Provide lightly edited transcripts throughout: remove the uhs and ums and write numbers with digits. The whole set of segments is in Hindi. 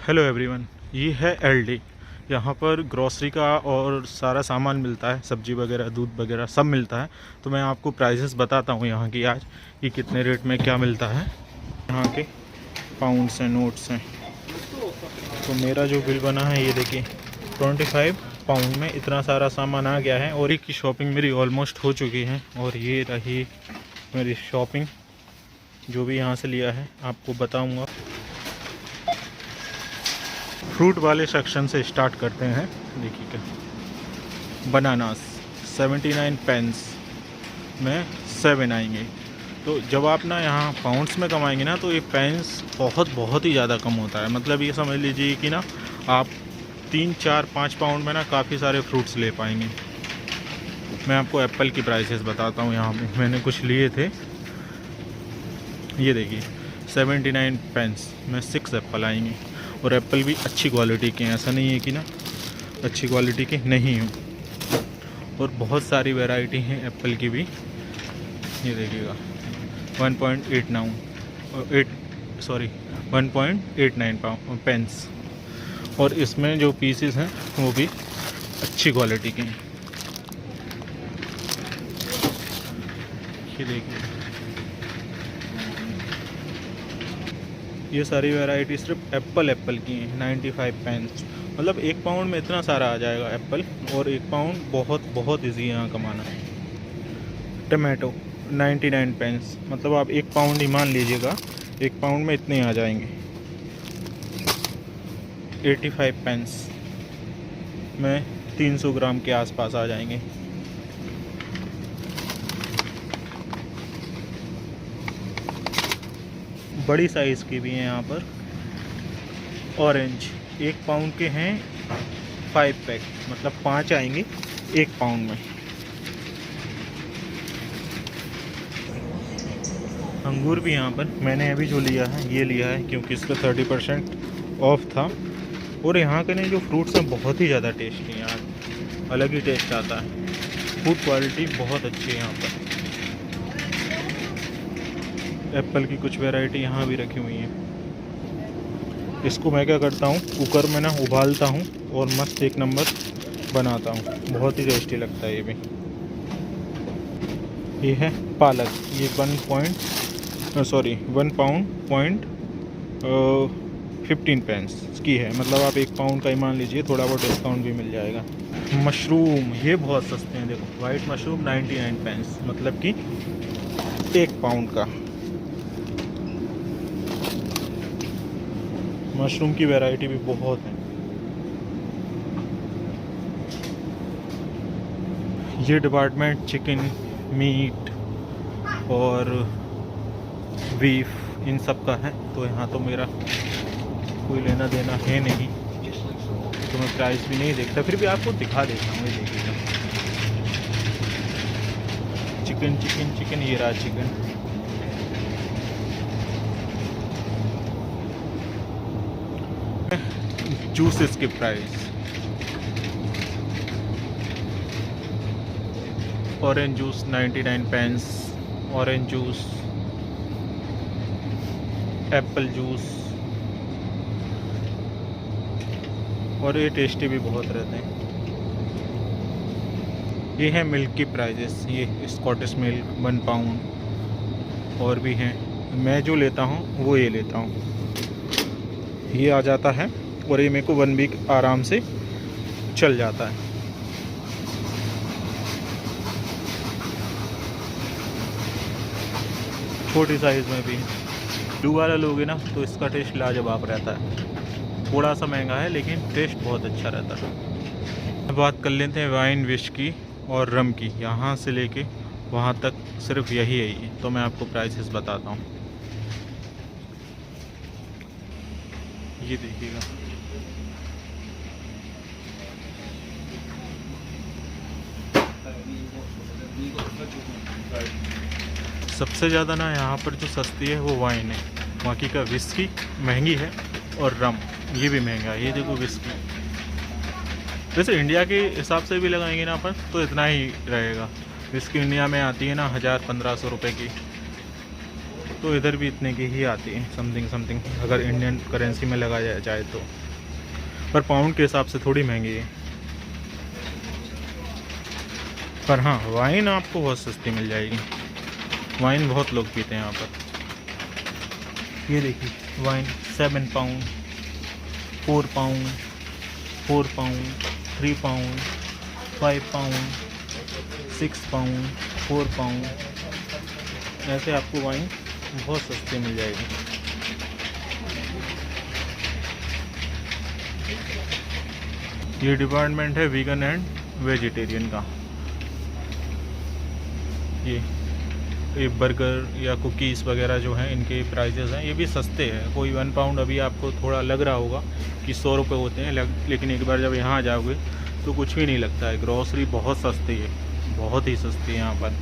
हेलो एवरीवन, ये है एलडी। यहाँ पर ग्रॉसरी का और सारा सामान मिलता है, सब्जी वगैरह, दूध वगैरह सब मिलता है। तो मैं आपको प्राइसेस बताता हूँ यहाँ की आज कि कितने रेट में क्या मिलता है। यहाँ के पाउंड्स हैं, नोट्स हैं। तो मेरा जो बिल बना है ये देखिए, 25 पाउंड में इतना सारा सामान आ गया है। और एक की शॉपिंग मेरी ऑलमोस्ट हो चुकी है। और ये रही मेरी शॉपिंग, जो भी यहाँ से लिया है आपको बताऊँगा। फ्रूट वाले सेक्शन से स्टार्ट करते हैं। देखिए क्या, बनानास 79 पेंस में 7 आएंगे। तो जब आप ना यहाँ पाउंड्स में कमाएंगे ना, तो ये पेंस बहुत ही ज़्यादा कम होता है। मतलब ये समझ लीजिए कि ना आप 3, 4, 5 पाउंड में ना काफ़ी सारे फ्रूट्स ले पाएंगे। मैं आपको एप्पल की प्राइसेस बताता हूँ। यहाँ पे मैंने कुछ लिए थे, ये देखिए 79 पेंस में 6 एप्पल आएंगे। और एप्पल भी अच्छी क्वालिटी के हैं, ऐसा नहीं है कि ना अच्छी क्वालिटी के नहीं हो। और बहुत सारी वैरायटी हैं एप्पल की भी। ये देखिएगा 1.89 पेंस। और इसमें जो पीसेस हैं वो भी अच्छी क्वालिटी के हैं। ये देखिए, ये सारी वैरायटी सिर्फ एप्पल की हैं। 95 पेंस, मतलब 1 पाउंड में इतना सारा आ जाएगा एप्पल। और 1 पाउंड बहुत ईजी है यहाँ कमाना। टमाटो 99 पेंस, मतलब आप 1 पाउंड ही मान लीजिएगा, 1 पाउंड में इतने आ जाएंगे। 85 पेंस में 300 ग्राम के आसपास आ जाएंगे। बड़ी साइज़ की भी हैं यहाँ पर। ऑरेंज 1 पाउंड के हैं 5 पैक, मतलब 5 आएंगे 1 पाउंड में। अंगूर भी यहाँ पर मैंने अभी जो लिया है ये लिया है, क्योंकि इसका 30% ऑफ था। और यहाँ के ने जो फ्रूट्स हैं बहुत ही ज़्यादा टेस्टी हैं यार, अलग ही टेस्ट आता है। फूड क्वालिटी बहुत अच्छी है यहाँ पर। एप्पल की कुछ वैरायटी यहाँ भी रखी हुई हैं। इसको मैं क्या करता हूँ, कुकर में ना उबालता हूँ और मस्त 1 नंबर बनाता हूँ। बहुत ही टेस्टी लगता है ये भी। ये है पालक, ये 1 पाउंड पॉइंट 15 पेंस की है। मतलब आप 1 पाउंड का ही मान लीजिए, थोड़ा बहुत डिस्काउंट भी मिल जाएगा। मशरूम ये बहुत सस्ते हैं। देखो वाइट मशरूम 99 पेंस, मतलब कि 1 पाउंड का। मशरूम की वैरायटी भी बहुत है। ये डिपार्टमेंट चिकन, मीट और बीफ इन सब का है। तो यहाँ तो मेरा कोई लेना देना है नहीं, तो मैं प्राइस भी नहीं देखता। फिर भी आपको दिखा देता हूँ। ये देखिएगा, चिकन ये रहा चिकन। जूसेस की price, orange juice 99 pence, orange juice, apple juice. और ये टेस्टी भी बहुत रहते हैं। ये है मिल्क की प्राइजेस, ये स्कॉटिश मिल्क 1 पाउंड। और भी हैं, मैं जो लेता हूँ वो ये लेता हूँ। ये आ जाता है और ये मेरे को 1 वीक आराम से चल जाता है। छोटी साइज़ में भी ब्लू वाला लोगे ना तो इसका टेस्ट लाजवाब रहता है। थोड़ा सा महंगा है लेकिन टेस्ट बहुत अच्छा रहता है। बात कर लेते हैं वाइन, विस्की और रम की। यहाँ से लेके वहाँ तक सिर्फ यही है। तो मैं आपको प्राइसेस बताता हूँ। ये देखिएगा, सबसे ज़्यादा ना यहाँ पर जो सस्ती है वो वाइन है। बाकी का विस्की महंगी है और रम ये भी महंगा है। ये देखो विस्की, वैसे इंडिया के हिसाब से भी लगाएंगे ना अपन तो इतना ही रहेगा। विस्की इंडिया में आती है ना 1000-1500 रुपये की। तो इधर भी इतने की ही आती है, समथिंग अगर इंडियन करेंसी में लगाया जाए तो। पर पाउंड के हिसाब से थोड़ी महंगी है। पर हाँ, वाइन आपको बहुत सस्ती मिल जाएगी। वाइन बहुत लोग पीते हैं यहाँ पर। ये देखिए wine 7 pound, 4 pound, 4 pound, 3 pound, 5 pound, 6 pound, 4 pound, ऐसे आपको वाइन बहुत सस्ती मिल जाएगी। ये डिपार्टमेंट है वीगन एंड वेजिटेरियन का। ये बर्गर या कुकीज़ वगैरह जो हैं, इनके प्राइजेज़ हैं, ये भी सस्ते हैं। कोई 1 पाउंड अभी आपको थोड़ा लग रहा होगा कि 100 रुपये होते हैं, लेकिन एक बार जब यहाँ आ जाओगे तो कुछ भी नहीं लगता है। ग्रॉसरी बहुत सस्ती है, बहुत ही सस्ती है यहाँ पर।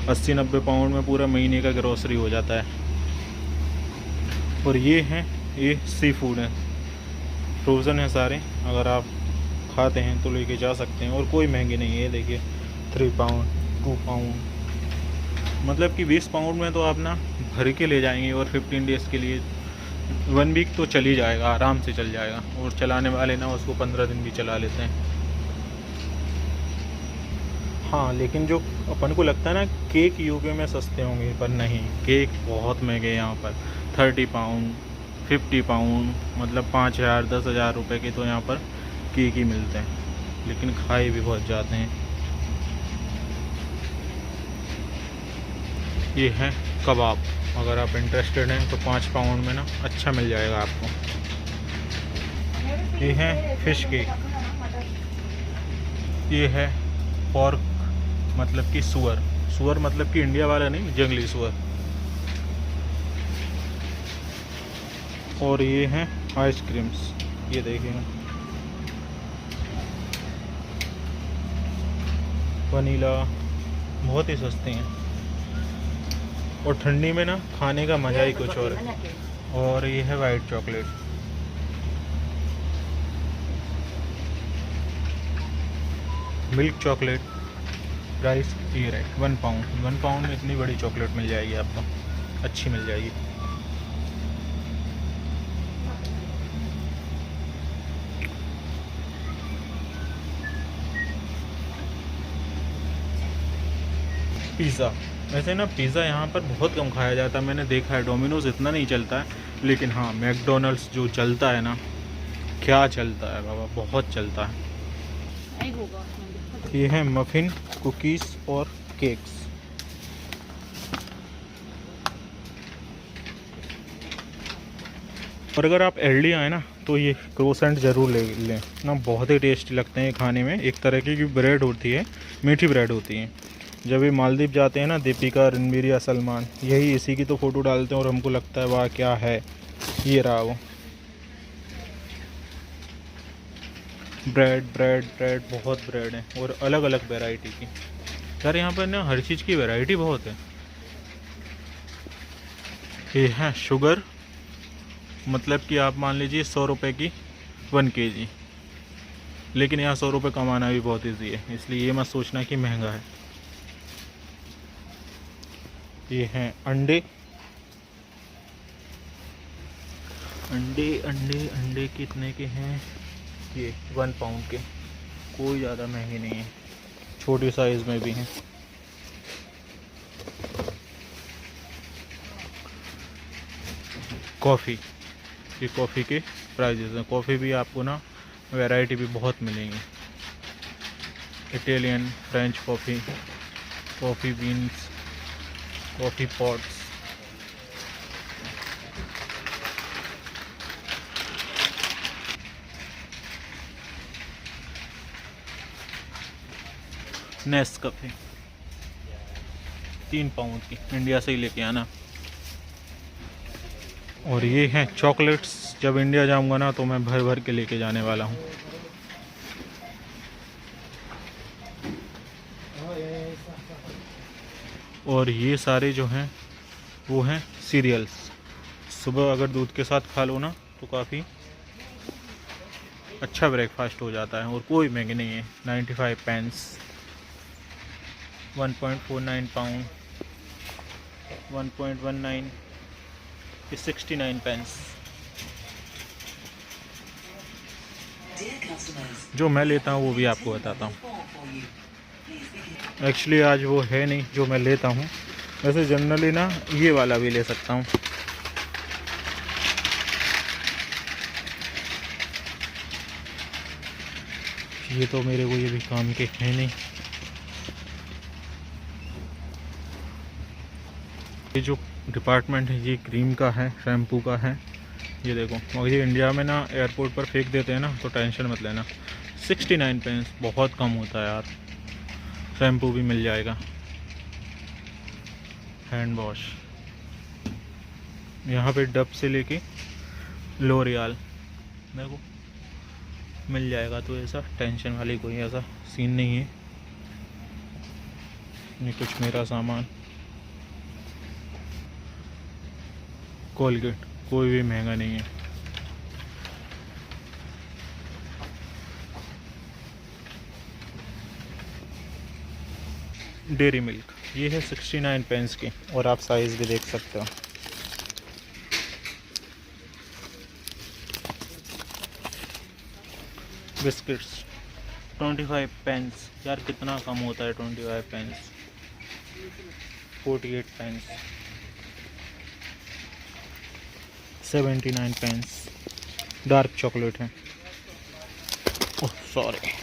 80-90 पाउंड में पूरा महीने का ग्रॉसरी हो जाता है। और ये सी फूड है, फ्रोज़न है सारे, अगर आप खाते हैं तो लेके जा सकते हैं। और कोई महंगे नहीं है। देखिए 3 पाउंड, 2 पाउंड, मतलब कि 20 पाउंड में तो आप ना भर के ले जाएंगे। और 15 डेज़ के लिए 1 वीक तो चल ही जाएगा, आराम से चल जाएगा। और चलाने वाले ना उसको 15 दिन भी चला लेते हैं। हाँ, लेकिन जो अपन को लगता है ना केक यूके में सस्ते होंगे, पर नहीं, केक बहुत महंगे हैं यहाँ पर। 30 पाउंड, 50 पाउंड, मतलब 5,000 10,000 रुपये के तो यहाँ पर केक ही मिलते हैं, लेकिन खाए भी बहुत जाते हैं। ये है कबाब, अगर आप इंटरेस्टेड हैं तो 5 पाउंड में ना अच्छा मिल जाएगा आपको। ये है फिश केक। ये है पॉर्क, मतलब कि सुअर मतलब कि इंडिया वाला नहीं, जंगली सुअर। और ये हैं आइसक्रीम्स, ये देखिए वनीला, बहुत ही सस्ते हैं। और ठंडी में ना खाने का मज़ा ही कुछ और है। और ये है white chocolate. Milk chocolate, price ये है 1 पाउंड। 1 पाउंड में इतनी बड़ी चॉकलेट मिल जाएगी आपको, अच्छी मिल जाएगी। पिज़्ज़ा, वैसे ना पिज़्ज़ा यहाँ पर बहुत कम खाया जाता है, मैंने देखा है। डोमिनोज़ इतना नहीं चलता है, लेकिन हाँ मैकडोनल्ड्स जो चलता है ना, क्या चलता है बाबा, बहुत चलता है। ये है मफ़िन, कुकीज़ और केक्स। और अगर आप एलडी आए ना तो ये क्रोसेंट ज़रूर ले लें ना, बहुत ही टेस्टी लगते हैं खाने में। एक तरह की ब्रेड होती है, मीठी ब्रेड होती है। जब ये मालदीव जाते हैं ना, दीपिका, रणबीर या सलमान, यही इसी की तो फ़ोटो डालते हैं और हमको लगता है वाह क्या है। ये रहा वो ब्रेड, बहुत ब्रेड है और अलग अलग वैरायटी की। यार यहाँ पर ना हर चीज़ की वैरायटी बहुत है। ये है शुगर, मतलब कि आप मान लीजिए 100 रुपये की 1 kg, लेकिन यहाँ 100 रुपये कमाना भी बहुत ईजी है, इसलिए ये मत सोचना कि महंगा है। ये हैं अंडे कितने के हैं? ये 1 पाउंड के, कोई ज़्यादा महंगे नहीं है, छोटी साइज़ में भी हैं। कॉफ़ी, ये कॉफ़ी के प्राइजेस हैं। कॉफ़ी भी आपको ना वैरायटी भी बहुत मिलेंगी। Italian, French coffee, coffee beans, coffee pots. Nescafe 3 pound की, इंडिया से ही लेके आना। और ये हैं चॉकलेट्स, जब इंडिया जाऊंगा ना तो मैं भर भर के लेके जाने वाला हूँ। और ये सारे जो हैं वो हैं सीरियल्स। सुबह अगर दूध के साथ खा लो ना तो काफ़ी अच्छा ब्रेकफास्ट हो जाता है। और कोई महंगे नहीं है, 95 पेंस, 1.49 पाउंड। 1.19 is 69 pence। जो मैं लेता हूँ वो भी आपको बताता हूँ। एक्चुअली आज वो है नहीं जो मैं लेता हूँ, वैसे जनरली ना ये वाला भी ले सकता हूँ। ये तो मेरे को ये भी काम के है नहीं। ये जो डिपार्टमेंट है ये क्रीम का है, शैम्पू का है। ये देखो, मगर ये इंडिया में ना एयरपोर्ट पर फेंक देते हैं ना, तो टेंशन मत लेना। 69 पेंस बहुत कम होता है यार। शैम्पू भी मिल जाएगा, हैंड वॉश यहाँ पे डब से लेके लोरियल देखो मिल जाएगा। तो ऐसा टेंशन वाली कोई ऐसा सीन नहीं है। ये कुछ मेरा सामान, कोलगेट कोई भी महंगा नहीं है। डेयरी मिल्क ये है 69 पेंस की, और आप साइज़ भी देख सकते हो। बिस्किट्स 25 पेंस, यार कितना कम होता है 25 pence. 48 pence, 79 pence. Dark chocolate है, ओह सॉरी।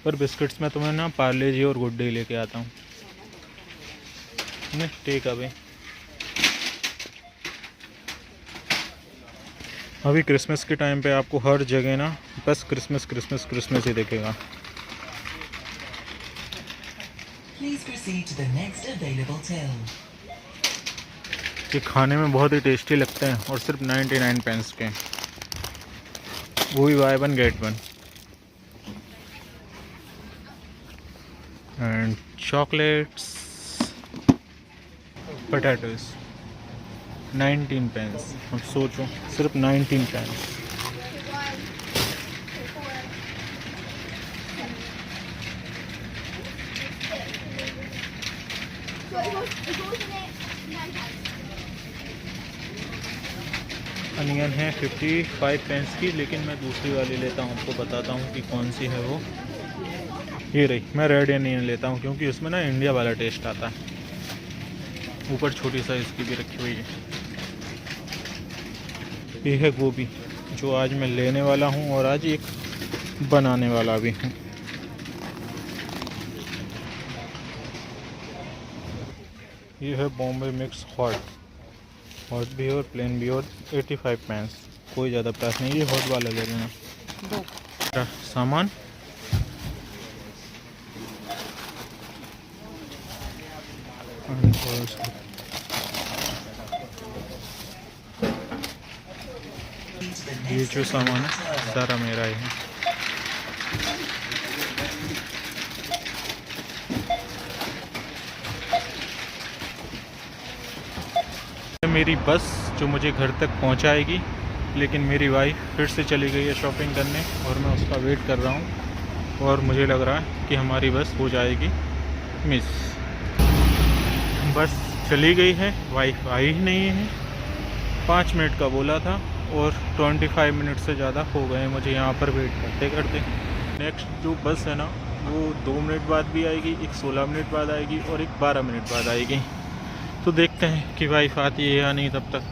पर बिस्किट्स में तुम्हें ना पार्ले जी और गुड डे लेके आता हूँ। नहीं ठीक है भाई। अभी क्रिसमस के टाइम पे आपको हर जगह ना बस क्रिसमस क्रिसमस क्रिसमस ही दिखेगा। ये खाने में बहुत ही टेस्टी लगते हैं और सिर्फ 99 पेंस के, वो भी buy one get one. And chocolates, potatoes 19 pence. अब सोचो सिर्फ 19 पेंस। अनियन है 55 पेंस की, लेकिन मैं दूसरी वाली लेता हूँ, आपको बताता हूँ कि कौन सी है वो। ये रही, मैं रेड अनियन लेता हूँ क्योंकि उसमें ना इंडिया वाला टेस्ट आता है। ऊपर छोटी साइज़ की भी रखी हुई है। ये है गोभी जो आज मैं लेने वाला हूँ और आज एक बनाने वाला भी हूँ। ये है बॉम्बे मिक्स हॉट भी है और प्लेन भी, और 85 पेंस। कोई ज़्यादा प्राइस नहीं, ये हॉट वाला ले लेना। दो सामान ये जो सामान है सारा मेरा ही है। मेरी बस जो मुझे घर तक पहुंचाएगी, लेकिन मेरी वाइफ फिर से चली गई है शॉपिंग करने और मैं उसका वेट कर रहा हूं। और मुझे लग रहा है कि हमारी बस हो जाएगी मिस। बस चली गई है, वाइफ आई ही नहीं है। 5 मिनट का बोला था और 25 मिनट से ज़्यादा हो गए मुझे यहाँ पर वेट करते करते। नेक्स्ट जो बस है ना वो 2 मिनट बाद भी आएगी, एक 16 मिनट बाद आएगी और एक 12 मिनट बाद आएगी। तो देखते हैं कि वाइफ आती है या नहीं तब तक।